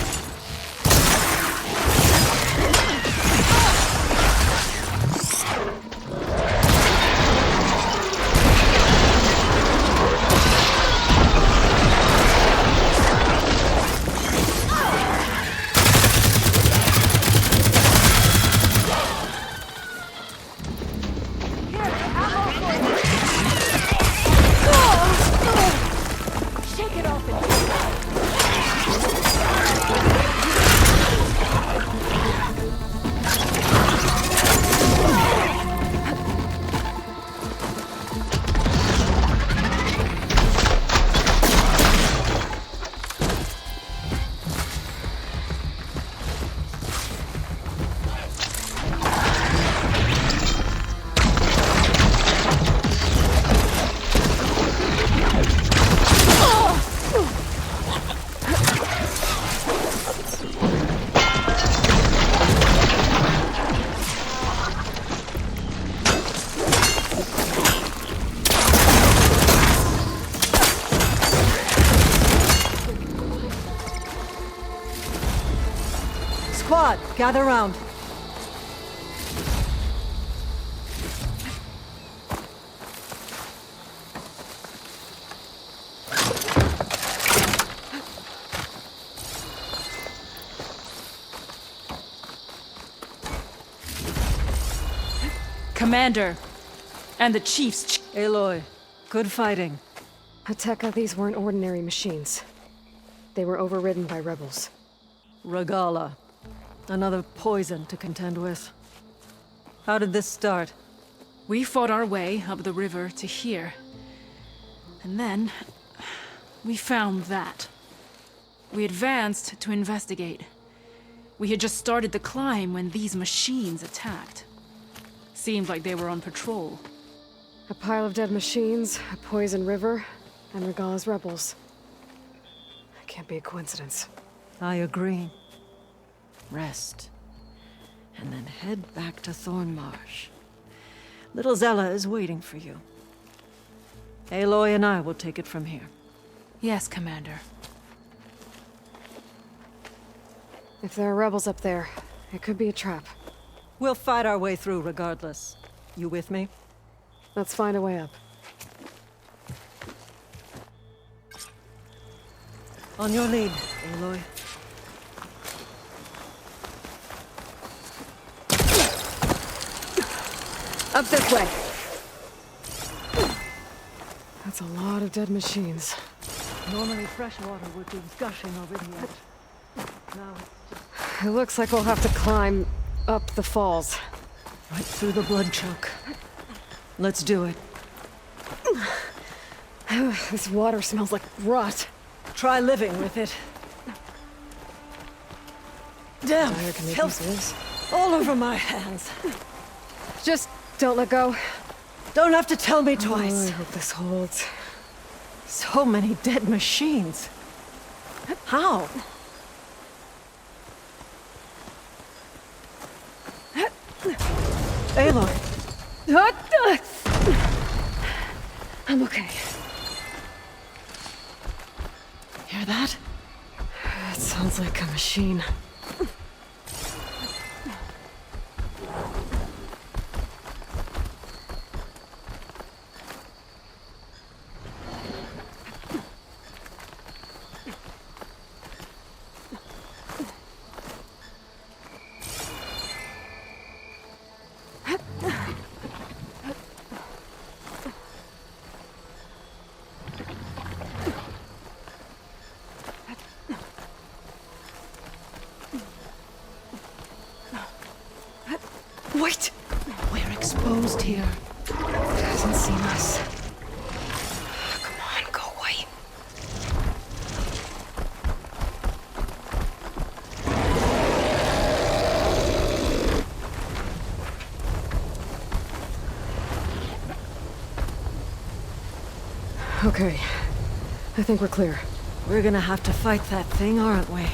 K: Squad, gather round.
L: Commander, and the chiefs.
K: Aloy, good fighting.
C: Hateka, these weren't ordinary machines. They were overridden by rebels.
K: Regala. Another poison to contend with. How did this start?
L: We fought our way up the river to here. And then, we found that. We advanced to investigate. We had just started the climb when these machines attacked. Seemed like they were on patrol.
C: A pile of dead machines, a poison river, and Regala's rebels. That can't be a coincidence.
K: I agree. Rest. And then head back to Thornmarsh. Little Zella is waiting for you. Aloy and I will take it from here.
L: Yes, Commander.
C: If there are rebels up there, it could be a trap.
K: We'll fight our way through regardless. You with me?
C: Let's find a way up.
K: On your lead, Aloy.
C: Up this way! That's a lot of dead machines.
K: Normally fresh water would be gushing over the edge. Now it's
C: It looks like we'll have to climb up the falls.
K: right through the blood choke. Let's do it.
C: This water smells like rot.
K: Try living with it. Damn,
C: Fire can make use of
K: filth
C: this.
K: all over my hands.
C: Just don't let go.
K: Don't have to tell me
C: Oh,
K: twice.
C: I hope this holds.
K: So many dead machines. How? Aloy,
C: I'm okay.
K: hear that?
C: It sounds like a machine.
K: Wait! We're exposed here.
C: It hasn't seen us.
K: Come on, go away.
C: Okay. I think we're clear.
K: We're gonna have to fight that thing, aren't we?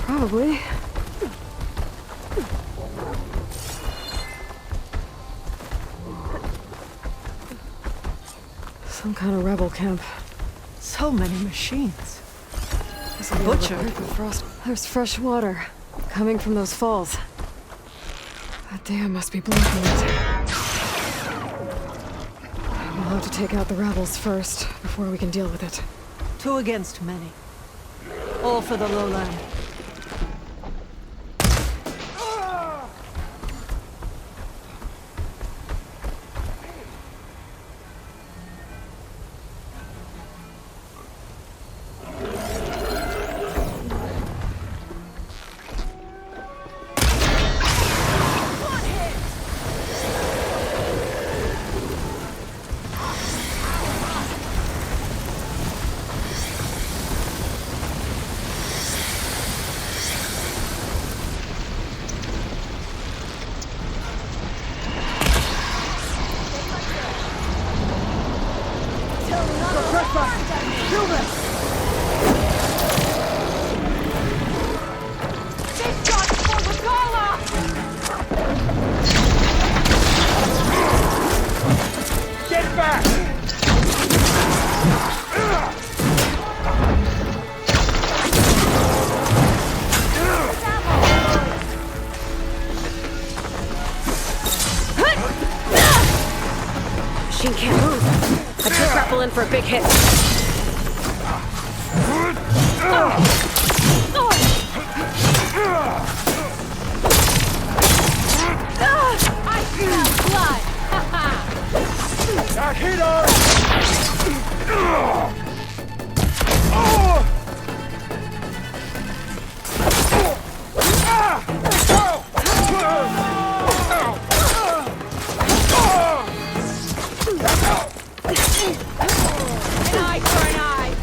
C: Probably. Some kind of rebel camp.
K: So many machines.
C: This will be
K: Butcher.
C: overcrowded for frost. There's fresh water coming from those falls. That dam must be blocking it. We'll have to take out the rebels first, before we can deal with it.
K: 2 against many. All for the lowland.
C: Machine can't move. I took grapple in for a big hit.
J: I smell blood!
A: That hit her!
J: An eye for an eye!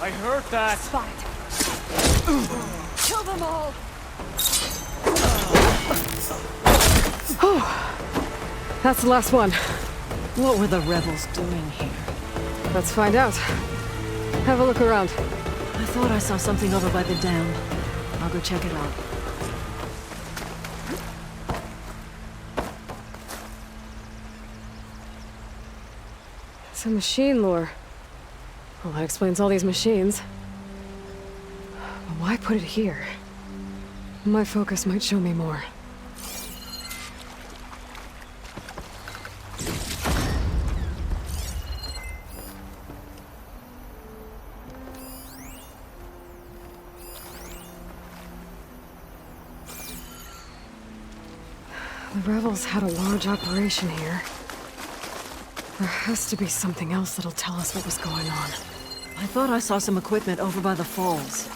E: I heard that.
C: Spot. Kill them all! Oh, that's the last one.
K: What were the rebels doing here?
C: Let's find out. Have a look around.
K: I thought I saw something over by the dam. I'll go check it out.
C: Some machine lore. Well, that explains all these machines. But why put it here? My focus might show me more. The rebels had a large operation here. There has to be something else that'll tell us what was going on.
K: I thought I saw some equipment over by the falls.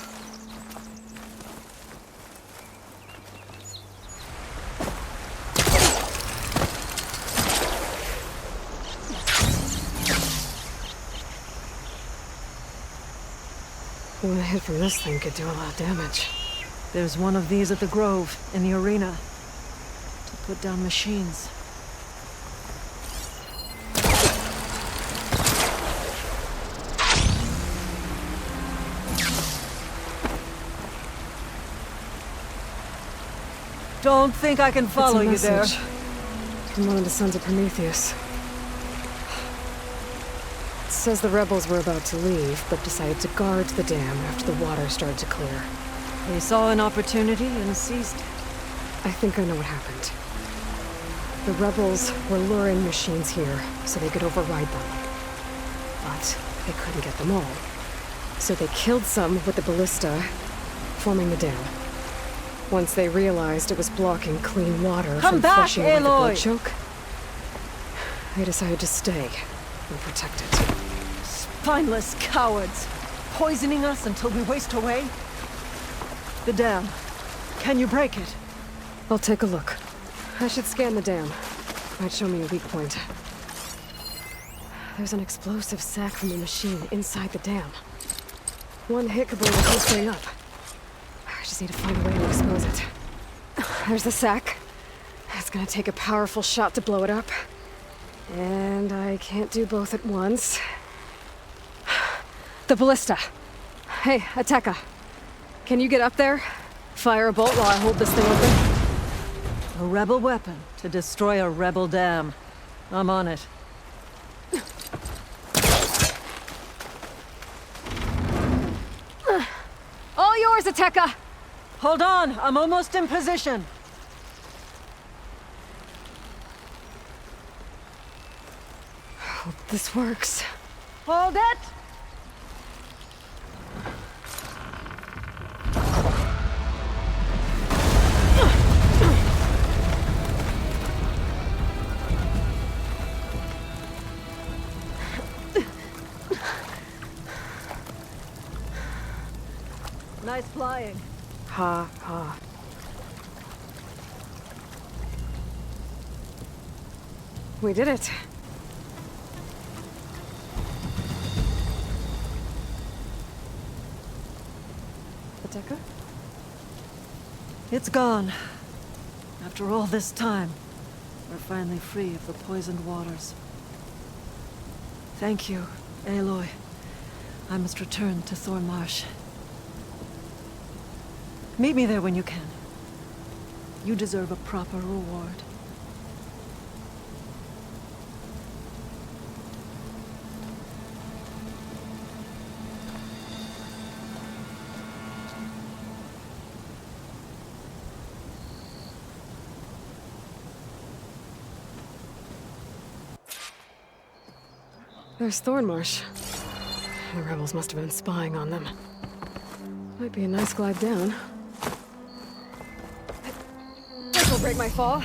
C: One hit from this thing could do a lot of damage.
K: There's one of these at the Grove, in the arena. To put down machines. Don't think I can follow you there.
C: From one of the sons of Prometheus. It says the rebels were about to leave, but decided to guard the dam after the water started to clear.
K: They saw an opportunity and seized it.
C: I think I know what happened. The rebels were luring machines here so they could override them. But they couldn't get them all. So they killed some with the ballista, forming the dam. Once they realized it was blocking clean water from flushing away the blood choke, they decided to stay and protect it.
K: Spineless cowards! Poisoning us until we waste away? The dam. Can you break it?
C: I'll take a look. I should scan the dam. Might show me a weak point. There's an explosive sac from the machine inside the dam. One hit could blow the whole thing up. I just need to find a way to expose it. There's the sac. It's gonna take a powerful shot to blow it up. And I can't do both at once. The ballista. Hey, Ateka. Can you get up there? Fire a bolt while I hold this thing open?
K: A rebel weapon to destroy a rebel dam. I'm on it.
C: All yours, Ateka!
K: Hold on, I'm almost in position.
C: Hope this works.
K: Hold it! Nice flying.
C: Ha, ha. We did it. Ateka?
K: It's gone. After all this time, we're finally free of the poisoned waters. Thank you, Aloy. I must return to Thornmarsh. Meet me there when you can. You deserve a proper reward.
C: There's Thornmarsh. The rebels must have been spying on them. Might be a nice glide down. This'll break my fall.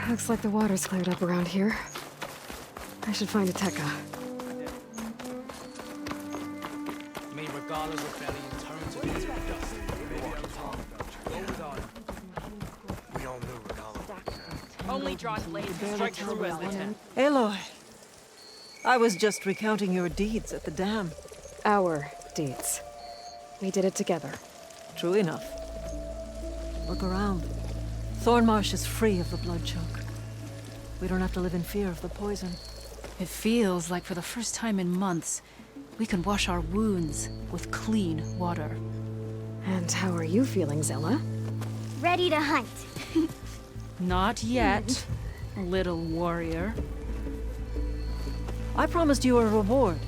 C: Looks like the water's cleared up around here. I should find a Tekka.
A: Me regardless of belly and turn to this dust. We all knew Regala.
J: Only drawn blades strike true as they tend.
K: Aloy, I was just recounting your deeds at the dam.
C: Our deeds. We did it together.
K: True enough. Look around. Thornmarsh is free of the blood choke. We don't have to live in fear of the poison.
L: It feels like for the first time in months, we can wash our wounds with clean water.
C: And how are you feeling, Zella?
M: Ready to hunt.
L: Not yet, little warrior.
K: I promised you a reward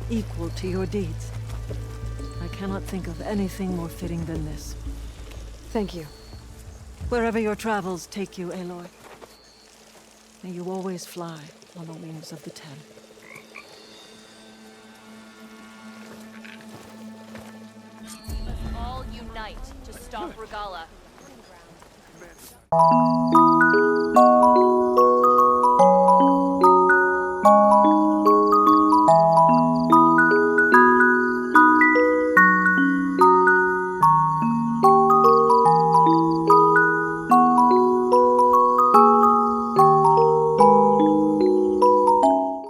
K: equal to your deeds. I cannot think of anything more fitting than this.
C: Thank you.
K: Wherever your travels take you, Aloy, may you always fly on the wings of the Ten.
J: We must all unite to stop Regala.